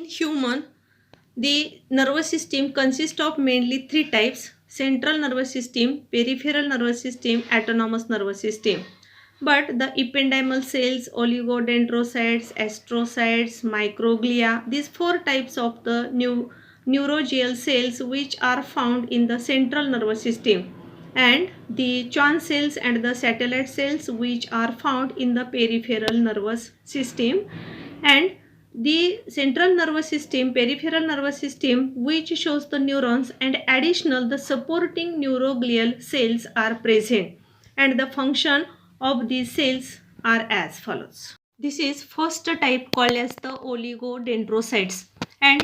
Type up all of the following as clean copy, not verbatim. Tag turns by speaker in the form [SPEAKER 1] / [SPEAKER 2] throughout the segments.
[SPEAKER 1] In human, the nervous system consists of mainly three types: central nervous system, peripheral nervous system, autonomous nervous system. But the ependymal cells, oligodendrocytes, astrocytes, microglia, these four types of the neuroglial cells which are found in the central nervous system, and the Schwann cells and the satellite cells which are found in the peripheral nervous system, and the central nervous system, peripheral nervous system which shows the neurons, and additional the supporting neuroglial cells are present, and the function of these cells are as follows. This is first type called as the oligodendrocytes, and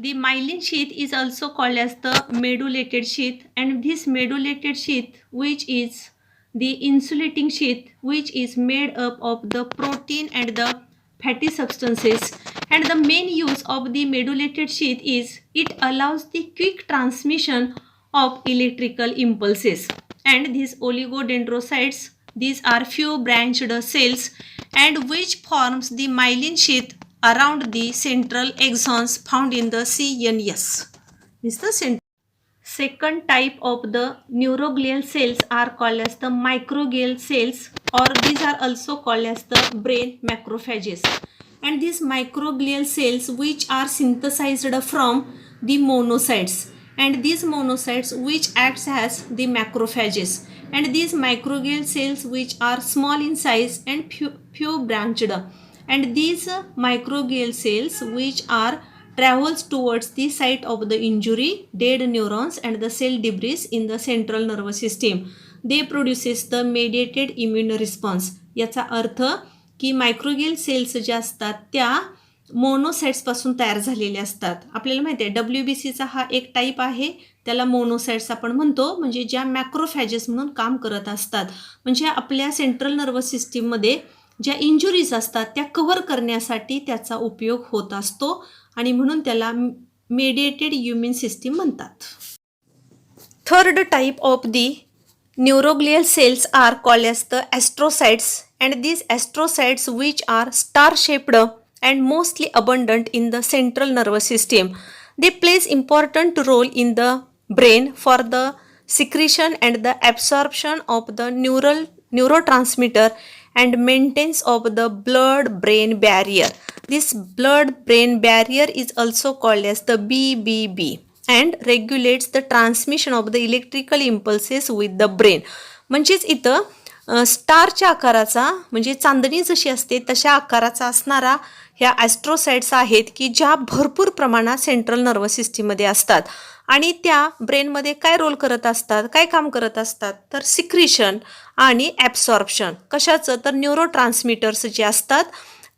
[SPEAKER 1] the myelin sheath is also called as the medullated sheath, and this medullated sheath which is the insulating sheath which is made up of the protein and the fatty substances, and the main use of the medullated sheath is it allows the quick transmission of electrical impulses. And these oligodendrocytes, these are few branched cells and which forms the myelin sheath around the central axons found in the CNS. This is the center. Second type of the neuroglial cells are called as the microglial cells, or these are also called as the brain macrophages. And these microglial cells which are synthesized from the monocytes, and these monocytes which acts as the macrophages, and these microglial cells which are small in size and few branched, and these microglial cells which are travels towards the site of the injury, dead neurons and the cell debris in the central nervous system. They produces the mediated immune response. याचा अर्थ की मायक्रोगियल cells ज्या असतात त्या monocytes पासून तयार झालेल्या असतात. आपल्याला माहिती आहे WBCचा हा एक टाईप आहे, त्याला मोनोसाइट्स आपण म्हणतो, म्हणजे ज्या मॅक्रोफॅजेस म्हणून काम करत असतात. म्हणजे आपल्या सेंट्रल नर्वस सिस्टीममध्ये ज्या इंजुरीज असतात त्या कव्हर करण्यासाठी त्याचा उपयोग होत असतो, आणि म्हणून त्याला मेडिएटेड इम्यून सिस्टीम म्हणतात. Third type of the neuroglial cells are called as the astrocytes, and these astrocytes which are star shaped and mostly abundant in the central nervous system. They plays important role in the brain for the secretion and the absorption of the neurotransmitter and maintenance of the blood brain barrier. This blood brain barrier is also called as the BBB and regulates the transmission of the electrical impulses with the brain. म्हणजेच इथं स्टारच्या आकाराचा, म्हणजे चांदणी जशी असते तशा आकाराचा असणारा ह्या ॲस्ट्रोसाइट्स आहेत की ज्या भरपूर प्रमाणात सेंट्रल नर्वस सिस्टीममध्ये असतात, आणि त्या ब्रेनमध्ये काय रोल करत असतात, काय काम करत असतात, तर सिक्रिशन आणि ॲब्सॉर्प्शन. कशाचं, तर न्यूरोट्रान्समीटर्स जे असतात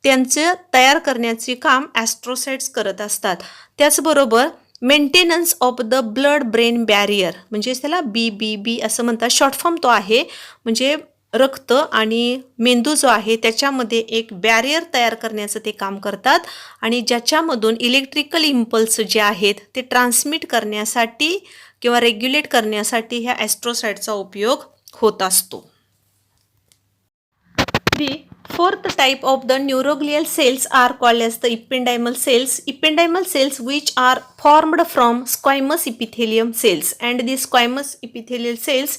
[SPEAKER 1] त्यांचं तयार करण्याचे काम ॲस्ट्रोसाइट्स करत असतात. त्याचबरोबर maintenance of the blood brain barrier, म्हणजे त्याला BBB असं म्हणतात. शॉर्ट फॉर्म तो आहे, म्हणजे रक्त आणि मेंदू जो आहे त्याच्यामध्ये एक बॅरियर तयार करण्याचं ते काम करतात, आणि ज्याच्यामधून इलेक्ट्रिकल इम्पल्स जे आहेत ते ट्रान्समिट करण्यासाठी किंवा रेग्युलेट करण्यासाठी ह्या ॲस्ट्रोसाइटचा उपयोग होत असतो. The fourth type of the neuroglial cells are called as the ependymal cells. Ependymal cells which are formed from squamous epithelium cells, and these squamous epithelial cells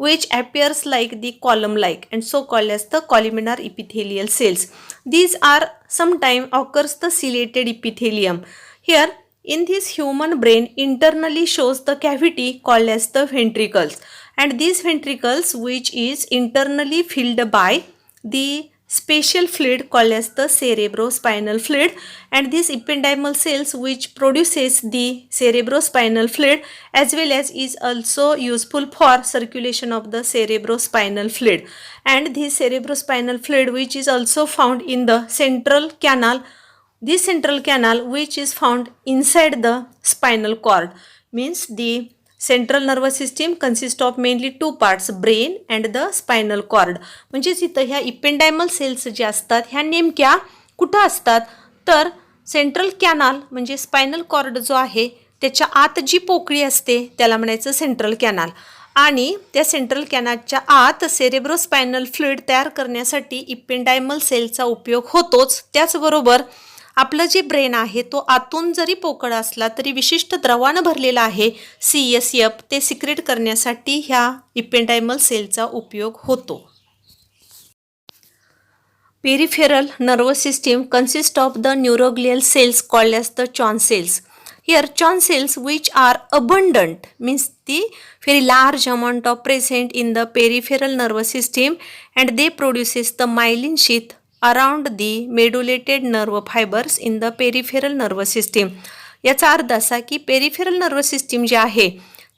[SPEAKER 1] which appears like the column-like and so called as the columnar epithelial cells. These are sometimes occurs the ciliated epithelium. Here in this human brain internally shows the cavity called as the ventricles, and these ventricles which is internally filled by the spatial fluid called as the cerebrospinal fluid, and these ependymal cells which produces the cerebrospinal fluid as well as is also useful for circulation of the cerebrospinal fluid, and this cerebrospinal fluid which is also found in the central canal. This central canal which is found inside the spinal cord, means the central nervous system consist of mainly two parts, brain and the spinal cord. म्हणजेच इथं ह्या इपेंडायमल cells ज्या असतात ह्या नेमक्या कुठं असतात, तर सेंट्रल कॅनाल म्हणजे स्पायनल कॉर्ड जो आहे त्याच्या आत जी पोकळी असते त्याला म्हणायचं सेंट्रल कॅनाल, आणि त्या सेंट्रल कॅनालच्या आत सेरेब्रोस्पायनल फ्लुइड तयार करण्यासाठी इपेंडायमल सेलचा उपयोग होतोच. त्याचबरोबर आपलं जे ब्रेन आहे तो आतून जरी पोकळ असला तरी विशिष्ट द्रवानं भरलेला आहे CSF ते सिक्रेट करण्यासाठी ह्या इपेंडायमल सेलचा उपयोग होतो. Peripheral nervous system consists of the neuroglial cells called as the Schwann cells. Here Schwann cells which are abundant means the very large amount of present in the peripheral nervous system and they produces the myelin sheath around the medullated nerve fibers in the peripheral nervous system. याचा अर्थ असा की peripheral nerve system जे आहे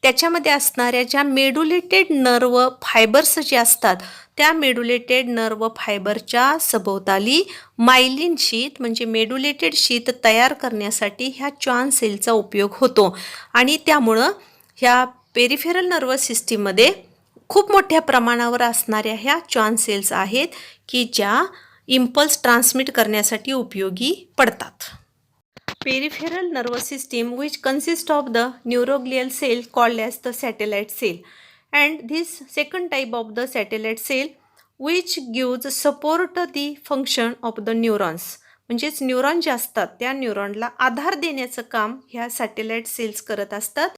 [SPEAKER 1] त्याच्यामध्ये असणाऱ्या ज्या medullated nerve fibres जे असतात त्या मेडुलेटेड नर्व फायबरच्या सभोवताली मायलिन शीथ म्हणजे मेडुलेटेड शीथ तयार करण्यासाठी ह्या च्वान सेलचा उपयोग होतो आणि त्यामुळं ह्या पेरिफेरल नर्व सिस्टीममध्ये खूप मोठ्या प्रमाणावर असणाऱ्या ह्या च्वान सेल्स आहेत की ज्या इम्पल्स ट्रान्समिट करण्यासाठी उपयोगी पडतात. Peripheral nervous system which consists of the neuroglial cell called as the satellite cell, and this second type of the satellite cell which gives support the function of the neurons म्हणजेच neuron जे असतात त्या न्यूरॉनला आधार देण्याचं काम ह्या satellite cells करत असतात.